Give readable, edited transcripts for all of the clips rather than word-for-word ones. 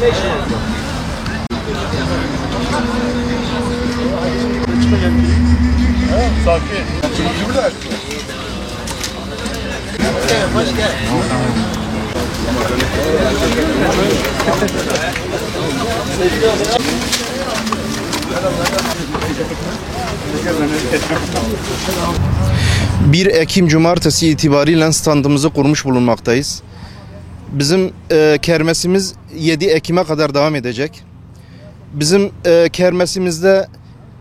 Sakin. Hoş geldin. ...1 Ekim Cumartesi itibariyle standımızı kurmuş bulunmaktayız. Bizim kermesimiz 7 Ekim'e kadar devam edecek. Bizim kermesimizde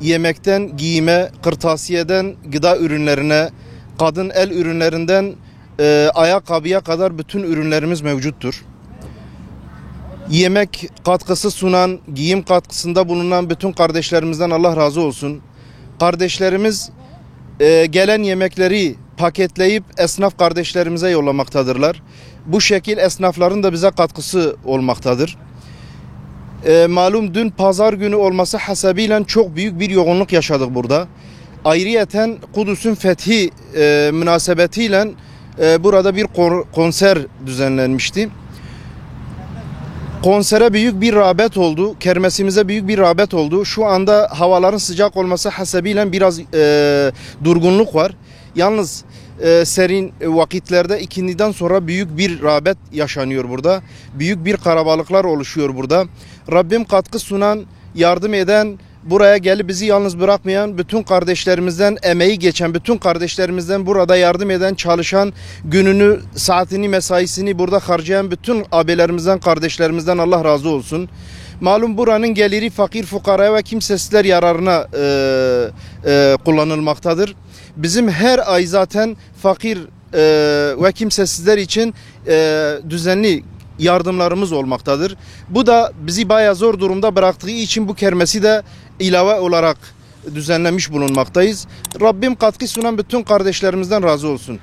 yemekten giyime, kırtasiyeden gıda ürünlerine, kadın el ürünlerinden ayakkabıya kadar bütün ürünlerimiz mevcuttur. Yemek katkısı sunan, giyim katkısında bulunan bütün kardeşlerimizden Allah razı olsun. Kardeşlerimiz gelen yemekleri paketleyip esnaf kardeşlerimize yollamaktadırlar. Bu şekil esnafların da bize katkısı olmaktadır. Malum dün pazar günü olması hasebiyle çok büyük bir yoğunluk yaşadık burada. Ayrıyeten Kudüs'ün fethi münasebetiyle burada bir konser düzenlenmişti. Konsere büyük bir rağbet oldu. Kermesimize büyük bir rağbet oldu. Şu anda havaların sıcak olması hasebiyle biraz durgunluk var. Yalnız serin vakitlerde ikindiden sonra büyük bir rağbet yaşanıyor burada. Büyük bir kalabalıklar oluşuyor burada. Rabbim katkı sunan, yardım eden, buraya gelip bizi yalnız bırakmayan bütün kardeşlerimizden, emeği geçen bütün kardeşlerimizden, burada yardım eden, çalışan, gününü, saatini, mesaisini burada harcayan bütün abilerimizden, kardeşlerimizden Allah razı olsun. Malum buranın geliri fakir fukaraya ve kimsesizler yararına kullanılmaktadır. Bizim her ay zaten fakir ve kimsesizler için düzenli yardımlarımız olmaktadır. Bu da bizi bayağı zor durumda bıraktığı için bu kermesi de ilave olarak düzenlemiş bulunmaktayız. Rabbim katkı sunan bütün kardeşlerimizden razı olsun.